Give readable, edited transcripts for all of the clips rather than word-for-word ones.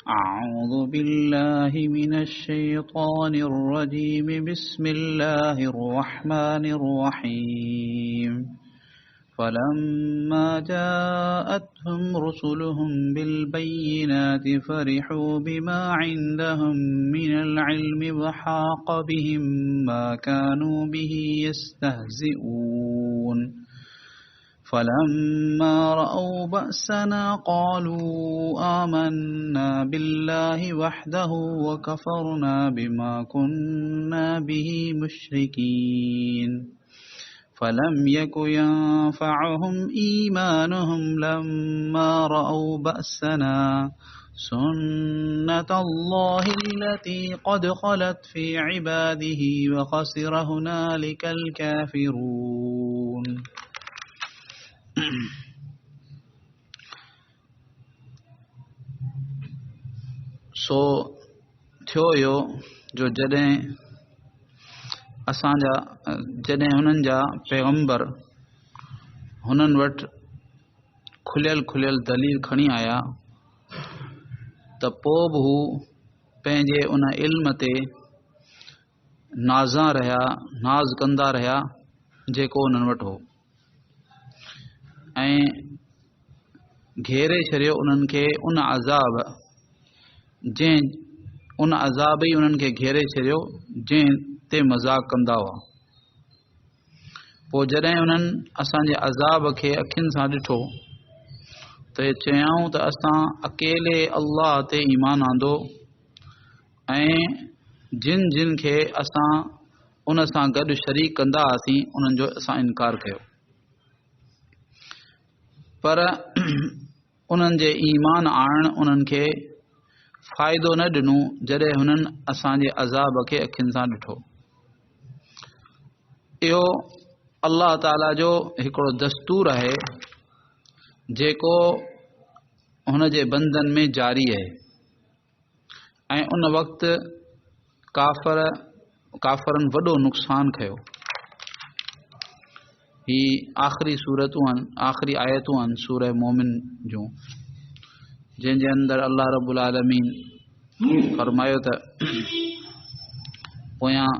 أعوذ بالله من الشيطان الرجيم بسم الله الرحمن الرحيم فلما جاءتهم رسلهم بالبينات فرحوا بما عندهم من العلم وحاق بهم ما كانوا به يستهزئون فلما رأوا بأسنا قالوا آمنا بالله وحده وكفرنا بما كنا به مشركين فلم يك ينفعهم إيمانهم لما رأوا بأسنا سنة الله التي قد خلت في عباده وخسر هنالك الكافرون. सो थियो यो जो जॾहिं हुननि जा पैगंबर हुननि वटि खुलियल दलील खणी आया त पोइ बि हू पंहिंजे उन इल्म ते नाज़ कंदा रहिया जेको उन्हनि वटि हो ऐं घेरे छॾियो उन्हनि खे उन अज़ाब ई उन्हनि खे घेरे छॾियो जंहिं ते मज़ाक कंदा हुआ। पोइ जॾहिं उन्हनि असांजे अज़ाब खे अखियुनि सां ॾिठो त चयऊं त असां अकेले अल्लाह ते ईमान आंदो ऐं जिन खे असां उन सां गॾु शरीक कंदा हुआसीं उन्हनि जो असां इनकार कयो। पर उन्हनि जे ईमान आणण उन्हनि खे फ़ाइदो न ॾिनो जॾहिं हुननि असांजे अज़ाब खे अखियुनि सां ॾिठो। इहो अल्लाह ताला जो हिकिड़ो दस्तूर आहे जेको हुन जे बंदनि में जारी आहे ऐं उन वक़्तु काफ़रनि वॾो नुक़सान कयो। ही आख़िरी आयतूं आहिनि सूरह मोमिन जूं जंहिंजे अंदरि अल्लाह रब्बुल आलमीन फरमायो त पोयां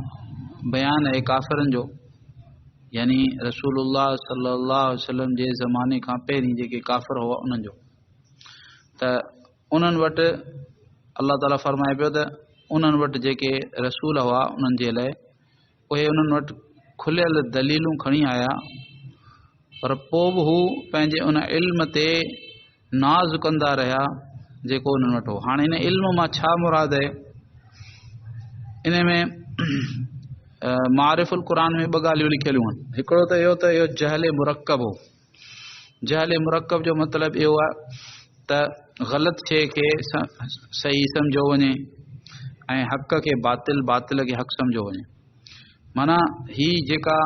बयान आहे काफ़िरनि जो यानी रसूलुल्लाह सल्लल्लाहु अलैहि वसल्लम जे ज़माने खां पहिरीं जेके काफ़िर हुआ उन्हनि जो त उन्हनि वटि अल्लाह ताला फरमाए पियो त उन्हनि वटि जेके रसूल हुआ उन्हनि जे लाइ उहे उन्हनि वटि खुलियल दलीलूं खणी आया पर पोइ बि हू पंहिंजे उन इल्म ते नाज़ कंदा रहिया जेको उन्हनि वटि हो। हाणे इन इल्म मां छा मुराद आहे? इन में मारिफुल क़ुरान में ॿ ॻाल्हियूं लिखियलूं आहिनि। हिकिड़ो त इहो जहल मुरक्कब हो। जहल मुरक्कब जो मतिलबु इहो आहे त ग़लति शइ खे सही सम्झो वञे ऐं हक़ खे बातिल खे हक़ सम्झो वञे। माना ही जेका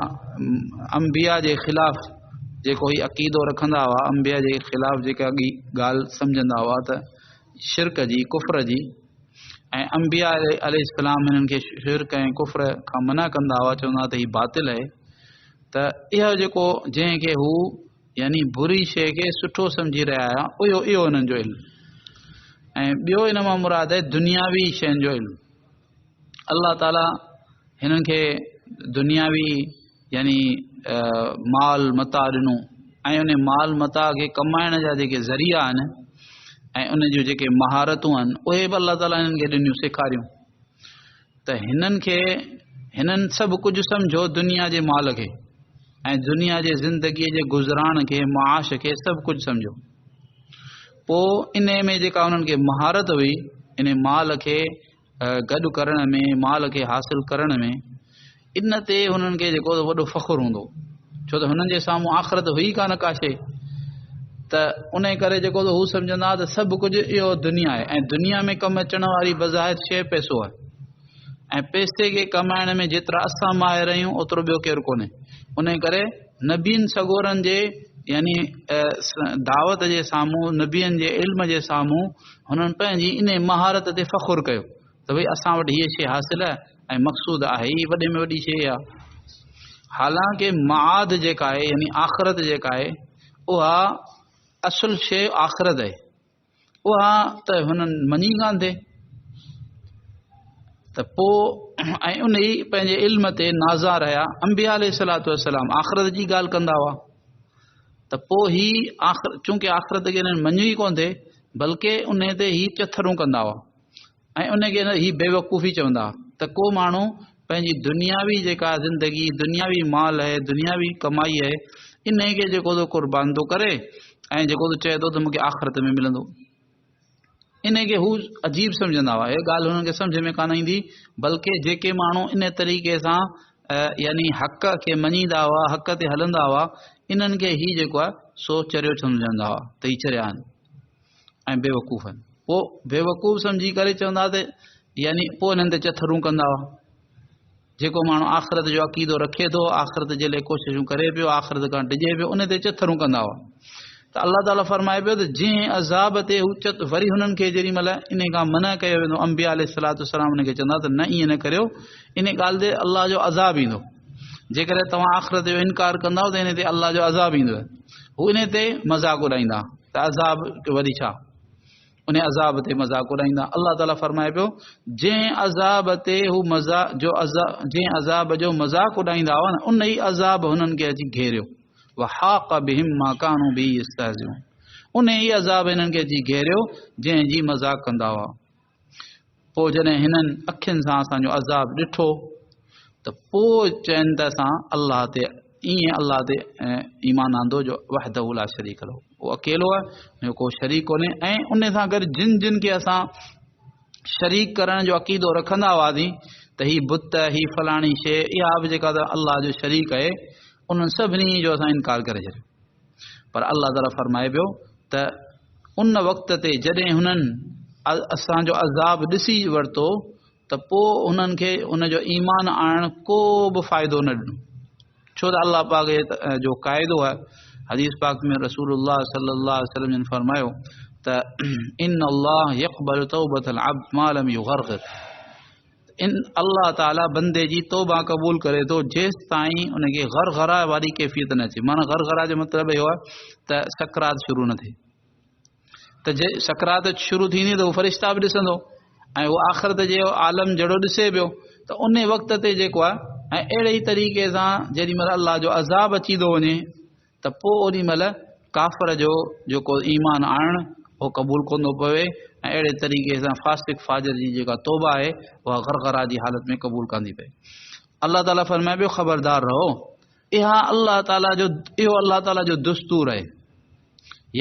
अंबिया जे ख़िलाफ़ जेको ही अक़ीदो रखंदा हुआ, अंबिया जे ख़िलाफ़ जेका ॻाल्हि सम्झंदा हुआ त शिरक जी कुफ्र जी ऐं अंबिया अलैहिस्सलाम हिननि खे शिरक ऐं कुफ्र खां मना कंदा हुआ, चवंदा त ही बातिल आहे। त इहो जेको जंहिंखे हू यानी बुरी शइ खे सुठो सम्झी रहिया हुआ इहो हिननि जो इल्मु। ऐं ॿियो इन मां मुराद आहे दुनियावी शयुनि जो इल्मु। अल्लाह ताला हिननि खे दुनियावी यानी माल मता ॾिनो ऐं उन माल मता खे कमाइण जा जेके ज़रिया आहिनि ऐं उन जूं जेके महारतूं आहिनि उहे बि अल्लाह ताला हिननि खे ॾिनियूं सेखारियूं त हिननि सभु कुझु सम्झो दुनिया जे माल खे ऐं दुनिया जे ज़िंदगीअ जे गुज़रान खे माश खे सभु कुझु सम्झो। पोइ इन में जेका उन्हनि खे महारत हुई इन माल खे गॾु करण में, माल खे हासिल करण में, इन ते हुननि खे जेको वॾो फ़ख़ुरु हूंदो छो त हुननि जे साम्हूं आख़िरत हुई कान का शइ त उन करे जेको हू सम्झंदा त सभु कुझु इहो दुनिया आहे ऐं दुनिया में कमु अचण वारी बज़ाहिर शइ पैसो आहे ऐं पैसे खे कमाइण में जेतिरा असां माहिर आहियूं ओतिरो ॿियो केरु कोन्हे। उन करे नबियुनि सगोरनि जे यानी दावत जे साम्हूं, नबियनि जे इल्म जे साम्हूं हुननि पंहिंजी इन महारत ते फ़ख़ुरु कयो त भई असां वटि हीअ शइ हासिल आहे ऐं मक़सूद आहे ही वॾे में वॾी शइ आहे। हालांकि माद जेका आहे यानी आख़िरत जेका आहे उहा असुल शइ आख़िरत आहे उहा त हुननि मञी कान थिए त पोइ ऐं उन ई पंहिंजे इल्म ते नाज़ा रहिया। अंबिया अलैहिस्सलातु वस्सलाम आख़िरत जी ॻाल्हि कंदा हुआ त पोइ ही चूंकि आख़िरत खे हिननि मञी ई कोन थिए बल्कि उन ते ही चथरूं कंदा हुआ ऐं उनखे ही बेवकूफ़ी चवंदा हुआ त को माण्हू पंहिंजी दुनियावी जेका ज़िंदगी दुनियावी माल आहे दुनियावी कमाई आहे इन खे जेको थो क़ुर्बान थो करे ऐं जेको थो चए थो त मूंखे आख़िरत में मिलंदो इन खे हू अजीब सम्झंदा हुआ। इहा ॻाल्हि हुननि खे सम्झ में कान ईंदी बल्कि जेके माण्हू इन तरीक़े सां यानी हक़ खे मञींदा हुआ हक़ ते हलंदा हुआ इन्हनि खे ही जेको आहे सो चरियो सम्झंदा हुआ त ही चरिया आहिनि ऐं बेवकूफ़ आहिनि। पोइ बेवकूफ़ सम्झी करे चवंदा त यानी पोइ इन्हनि ते चथरूं कंदा हुआ। जेको माण्हू आख़िरत जो अक़ीदो रखे थो आख़िरत जे लाइ कोशिशूं करे पियो आख़िरत खां डिॼे पियो उन ते चथरूं कंदा हुआ त अल्लाह ताला फरमाए पियो त जंहिं अज़ाब ते हू वरी हुननि खे जेॾी महिल इन खां मना कयो वेंदो अंबिया अलैहिस्सलातु वस्सलाम उनखे चवंदा त न ईअं न करियो इन ॻाल्हि ते अल्लाह जो अज़ाब ईंदो जेकॾहिं तव्हां आख़िरत जो इनकार कंदव त इन ते अल्लाह जो अज़ाब ईंदो हू इन ते मज़ाक उॾाईंदा त अज़ाब वरी छा उन अज़ाब ते मज़ाक उॾाईंदा। अल्लाह ताला फरमाए पियो जंहिं अज़ाब ते हू जंहिं अज़ाब जो मज़ाक उॾाईंदा हुआ न उन ई अज़ाब हुननि खे अची घेरियो वहाक़ बिहिम मा कानू बिही यस्तहज़िऊन उन ई अज़ाब हिननि खे अची घेरियो जंहिंजी मज़ाक कंदा हुआ। पोइ जॾहिं हिननि अखियुनि सां असांजो अज़ाब ॾिठो त पोइ चइनि त असां अल्लाह ते ईअं अल्लाह ते ईमान आंदो जो वहदहू ला शरीक लहू उहो अकेलो आहे हुनजो को शरीक कोन्हे ऐं उन सां गॾु जिन खे असां शरीक करण जो अक़ीदो रखंदा हुआसीं त ही बुत ही फलाणी शइ इहा बि जेका त अल्लाह जो शरीक आहे उन्हनि सभिनी जो असां इनकार करे छॾियो। पर अल्लाह ताला फरमाए पियो त उन वक़्त ते जॾहिं हुननि असांजो अज़ाब ॾिसी वरितो त पोइ उन्हनि खे उनजो ईमान आणणु को बि फ़ाइदो न ॾिनो छो त अल्लाह पाक जो क़ाइदो आहे हदीस पाक में रसूलुल्लाह सल्लल्लाहु अलैहि वसल्लम ने फरमायो त इन अल्लाह यक़बलु तौबतल अब्द मा लम युग़रग़िर इन अल्लाह ताला बंदे जी तौबा क़बूल करे थो जेसि ताईं उनखे गरगरा वारी कैफ़ियत न अचे माना गरगरा जो मतिलबु इहो आहे त सकरात शुरू न थिए त जे सकरात शुरू थींदी त उहो फ़रिश्ता बि ॾिसंदो ऐं उहो आख़िरत जे आलम जहिड़ो ॾिसे पियो त उन वक़्त ते जेको आहे ऐं अहिड़े ई तरीक़े सां जेॾी महिल अल्लाह जो अज़ाब अची थो वञे त पोइ ओॾी महिल काफ़िर जो जेको ईमान आणणु उहो क़बूल कोन थो पवे ऐं अहिड़े तरीक़े सां फासिक फाजर जी जेका तौबा आहे उहा गरगरा जी हालत में क़बूल कान थी पए। अल्लाह ताला फरमाए पियो ख़बरदार रहो इहो अल्लाह ताला जो दस्तूर आहे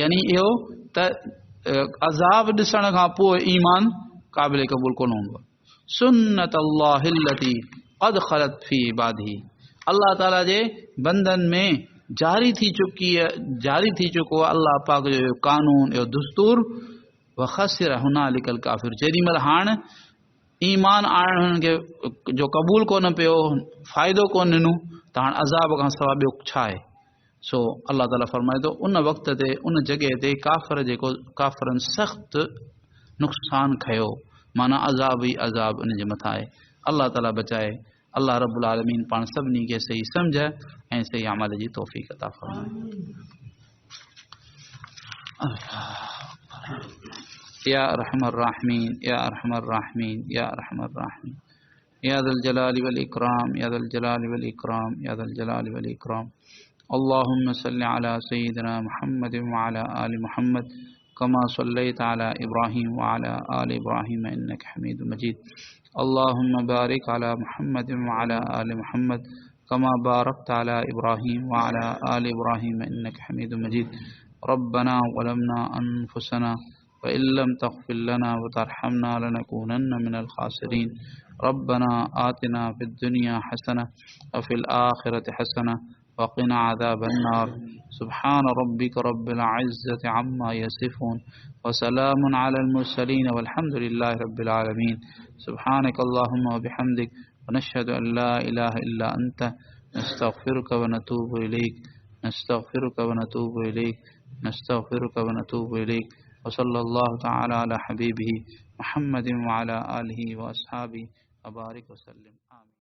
यानी इहो त अज़ाब ॾिसण खां पोइ ईमान क़ाबिल क़बूल कोन हूंदो सुन्नत अल्लाहि लती क़द ख़लत फी इबादिही अल्लाह ताला जे बंदनि में जारी थी चुको आहे अल्लाह पाक जो कानून इहो दस्तूर वख़सिर हुनालिकल काफ़िर जेॾी महिल हाणे ईमान आणणु हुननि खे जो क़बूल कोन पियो फ़ाइदो कोन ॾिनो त हाणे अज़ाब खां सवाइ ॿियो छा आहे। सो अल्लाह ताला फरमाए थो उन वक़्त ते उन जॻह ते काफ़िरनि सख़्तु नुक़सान खयो माना अज़ाब ई अज़ाब उन जे मथां आहे। अल्लाह ताला बचाए अल्लाह रब्बुल आलमीन पाण सभिनी खे सही सम्झ ऐं सही अमल जी तौफ़ीक़ अता फरमाए। या अरहमर राहिमीन या अरहमर राहिमीन या अरहमर राहिमीन या ज़ल जलालि वल इकराम या ज़ल जलालि वल इकराम या ज़ल जलालि वल इकराम अल्लाहुम्मा सल्लि अला सय्यिदिना मुहम्मद व अला आलि मुहम्मद कमा सल्लैता अला इब्राहीम व अला आलि इब्राहीम इन्नका हमीदुम मजीद अल्लाहुम्मा बारिक अला मुहम्मद व अला आलि मुहम्मद कमा बारकता अला इब्राहीम व अला आलि इब्राहीम इन्नका हमीदुम मजीद रब्बना ज़लमना अनफुसना वइन लम तग़फिर लना व तरहमना लनकूनन्न मिनल ख़ासिरीन रब्बना आतिना फ़िद दुनिया हसना व फ़िल आखिरति हसना वक़िना अज़ाबन नार सुब्हान रब्बिक रब्बिल इज़्ज़ति अम्मा यसिफ़ून व सलामुन अलल मुरसलीन वल्हम्दुलिल्लाहि रब्बिल आलमीन सुब्हानक अल्लाहुम्मा व बिहम्दिक व नशहदु अन ला इलाहा इल्ला अंत नस्तग़फिरुक व नतूबु इलैक नस्तग़फिरुक व नतूबु इलैक नस्तग़फिरुक व नतूबु इलैक व सल्लल्लाहु तआला अला हबीबिही मुहम्मदिन व अला आलिहि व अस्हाबिही व बारिक व सल्लिम।